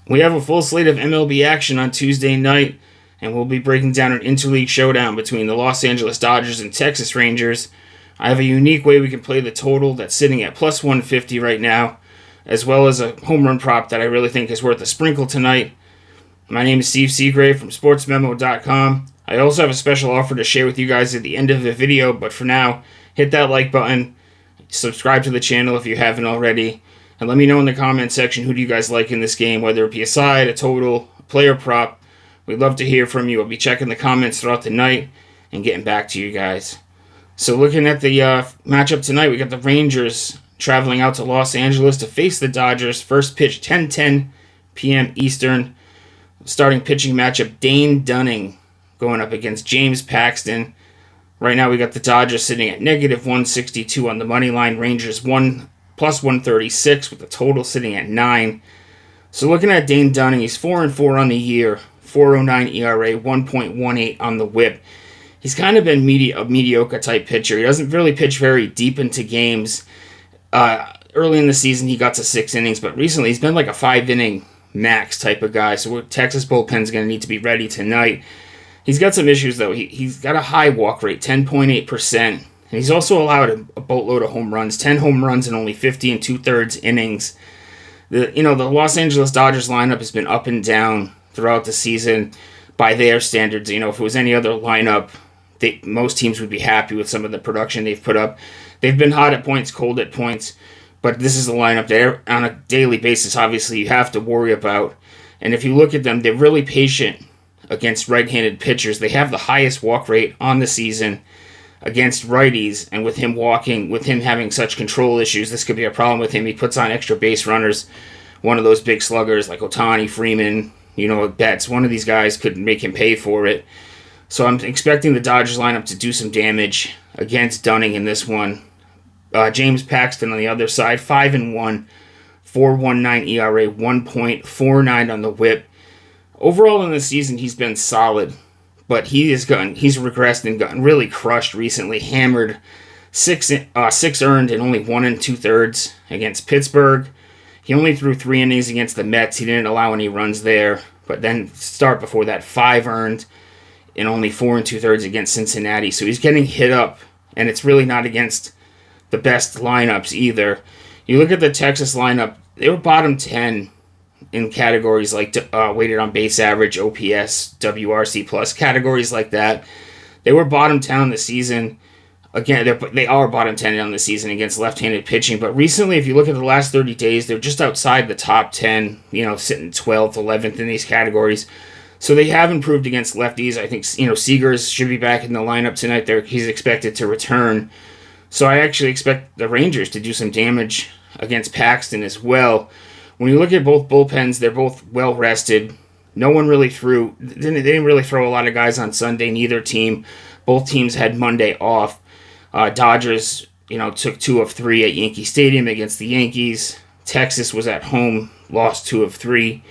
We have a full slate of MLB action on Tuesday night, and we'll be breaking down an interleague showdown between the Los Angeles Dodgers and Texas Rangers. I have a unique way we can play the total that's sitting at plus 150 right now, as well as a home run prop that I really think is worth a sprinkle tonight. My name is Steve Seagrave from SportsMemo.com. I also have a special offer to share with you guys at the end of the video, but for now, hit that like button, subscribe to the channel if you haven't already, and let me know in the comment section who do you guys like in this game, whether it be a side, a total, a player prop. We'd love to hear from you. I'll be checking the comments throughout the night and getting back to you guys. So looking at the matchup tonight, we got the Rangers traveling out to Los Angeles to face the Dodgers. First pitch 10:10 p.m. Eastern. Starting pitching matchup, Dane Dunning going up against James Paxton. Right now we got the Dodgers sitting at negative 162 on the money line. Rangers plus 136 with the total sitting at 9. So looking at Dane Dunning, he's 4-4 on the year, 4.09 ERA, 1.18 on the WHIP. He's kind of been a mediocre type pitcher. He doesn't really pitch very deep into games. Early in the season he got to 6 innings, but recently he's been like a 5-inning max type of guy. So Texas bullpen's going to need to be ready tonight. He's got some issues though. He's got a high walk rate, 10.8%. And he's also allowed a boatload of home runs, 10 home runs in only 50 and 2/3 innings. The Los Angeles Dodgers lineup has been up and down throughout the season by their standards. If it was any other lineup, most teams would be happy with some of the production they've put up. They've been hot at points, cold at points, but this is a lineup that on a daily basis, obviously, you have to worry about. And if you look at them, they're really patient against right-handed pitchers. They have the highest walk rate on the season against righties, and with him having such control issues, this could be a problem with him. He puts on extra base runners. One of those big sluggers like Ohtani, Freeman, Betts, one of these guys could make him pay for it. So I'm expecting the Dodgers lineup to do some damage against Dunning in this one. James Paxton on the other side, 5-1, 4.19 ERA, 1.49 on the WHIP. Overall in the season, he's been solid, but he's regressed and gotten really crushed recently. Hammered, 6 earned and only 1 2/3 against Pittsburgh. He only threw 3 innings against the Mets. He didn't allow any runs there, but then start before that, 5 earned and only 4 2/3 against Cincinnati. So he's getting hit up, and it's really not against the best lineups either. You look at the Texas lineup, they were bottom 10 in categories like weighted on base average, OPS, WRC plus, categories like that. They were bottom 10 on the season. Again, they are bottom 10 on the season against left-handed pitching, but recently, if you look at the last 30 days, they're just outside the top 10, sitting 12th, 11th in these categories. So they have improved against lefties. I think, Seegers should be back in the lineup tonight. He's expected to return. So I actually expect the Rangers to do some damage against Paxton as well. When you look at both bullpens, they're both well rested. No one really they didn't really throw a lot of guys on Sunday, neither team. Both teams had Monday off. Dodgers, took 2 of 3 at Yankee Stadium against the Yankees. Texas was at home, lost 2 of 3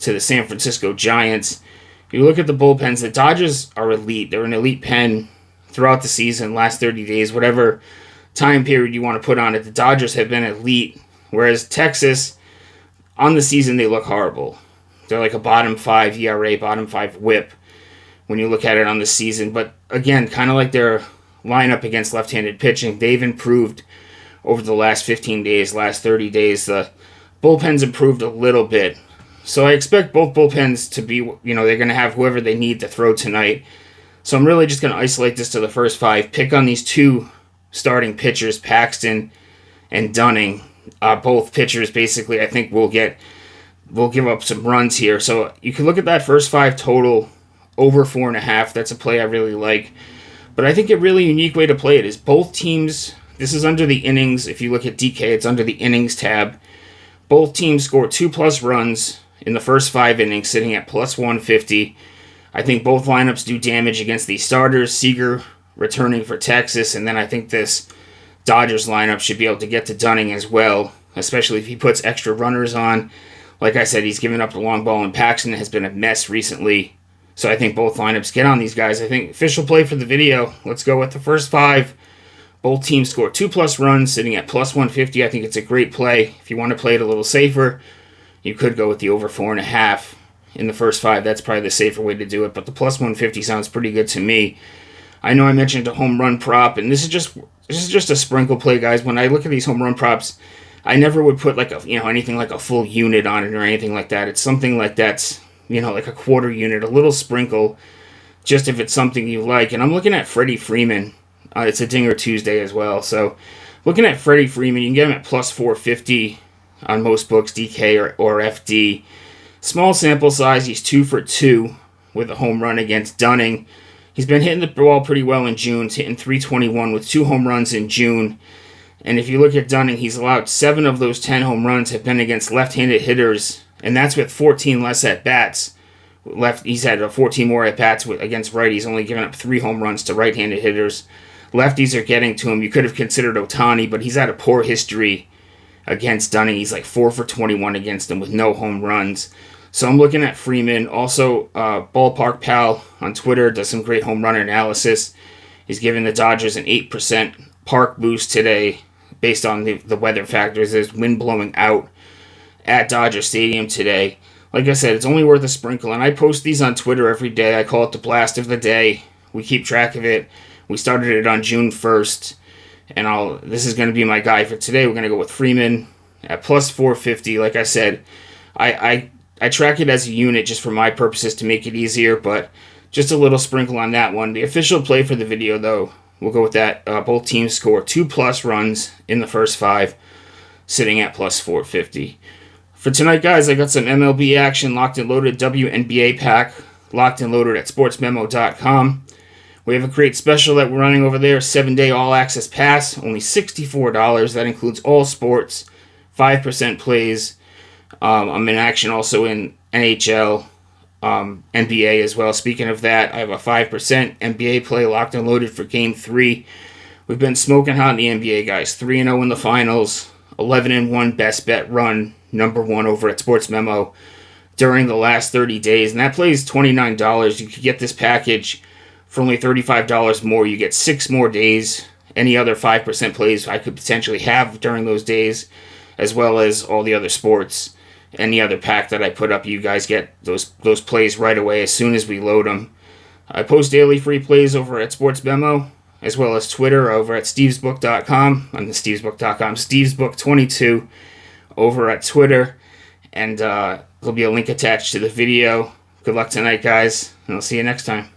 to the San Francisco Giants. If you look at the bullpens, the Dodgers are elite. They're an elite pen throughout the season, last 30 days, whatever time period you want to put on it. The Dodgers have been elite, whereas Texas, on the season, they look horrible. They're like a bottom 5 ERA, bottom 5 WHIP when you look at it on the season. But again, kind of like their lineup against left-handed pitching, they've improved over the last 15 days, last 30 days. The bullpen's improved a little bit. So I expect both bullpens to be, they're going to have whoever they need to throw tonight. So I'm really just going to isolate this to the first 5, pick on these 2 starting pitchers, Paxton and Dunning. Both pitchers, basically, I think will give up some runs here. So you can look at that first 5 total over 4.5. That's a play I really like. But I think a really unique way to play it is both teams. This is under the innings. If you look at DK, it's under the innings tab. Both teams score 2+ runs in the first 5 innings, sitting at plus 150. I think both lineups do damage against these starters. Seager returning for Texas, and then I think this Dodgers lineup should be able to get to Dunning as well, especially if he puts extra runners on. Like I said, he's given up the long ball, and Paxton has been a mess recently. So I think both lineups get on these guys. I think official play for the video, let's go with the first 5. Both teams score 2+ runs, sitting at plus 150. I think it's a great play. If you want to play it a little safer, You could go with the over 4.5 in the first 5. That's probably the safer way to do it, but the plus 150 sounds pretty good to me. I know I mentioned a home run prop, and this is just a sprinkle play, guys. When I look at these home run props, I never would put anything like a full unit on it or anything like that. It's something like that's, like a quarter unit, a little sprinkle, just if it's something you like. And I'm looking at Freddie Freeman. It's a Dinger Tuesday as well. So looking at Freddie Freeman, you can get him at plus 450 on most books, DK or FD. Small sample size, he's 2 for 2 with a home run against Dunning. He's been hitting the ball pretty well in June. He's hitting 321 with 2 home runs in June. And if you look at Dunning, he's allowed 7 of those 10 home runs have been against left-handed hitters, and that's with 14 less at-bats. He's had 14 more at-bats against righties, only giving up 3 home runs to right-handed hitters. Lefties are getting to him. You could have considered Ohtani, but he's had a poor history against Dunning. He's like 4 for 21 against him with no home runs. So I'm looking at Freeman. Also, Ballpark Pal on Twitter does some great home run analysis. He's giving the Dodgers an 8% park boost today based on the weather factors. There's wind blowing out at Dodger Stadium today. Like I said, it's only worth a sprinkle, and I post these on Twitter every day. I call it the blast of the day. We keep track of it. We started it on June 1st, and this is going to be my guy for today. We're going to go with Freeman at plus 450. Like I said, I track it as a unit just for my purposes to make it easier, but just a little sprinkle on that one. The official play for the video, though, we'll go with that. Both teams score 2+ runs in the first 5, sitting at plus 450. For tonight, guys, I got some MLB action locked and loaded, WNBA pack, locked and loaded at sportsmemo.com. We have a great special that we're running over there, 7-day all-access pass, only $64. That includes all sports, 5% plays. I'm in action also in NHL, NBA as well. Speaking of that, I have a 5% NBA play locked and loaded for Game 3. We've been smoking hot in the NBA, guys. 3-0 in the finals, 11-1 best bet run, number 1 over at Sports Memo during the last 30 days. And that play is $29. You could get this package for only $35 more. You get 6 more days. Any other 5% plays I could potentially have during those days, as well as all the other sports. Any other pack that I put up, you guys get those plays right away as soon as we load them. I post daily free plays over at Sports Memo, as well as Twitter over at stevesbook.com. On the stevesbook.com, stevesbook22 over at Twitter. And there'll be a link attached to the video. Good luck tonight, guys, and I'll see you next time.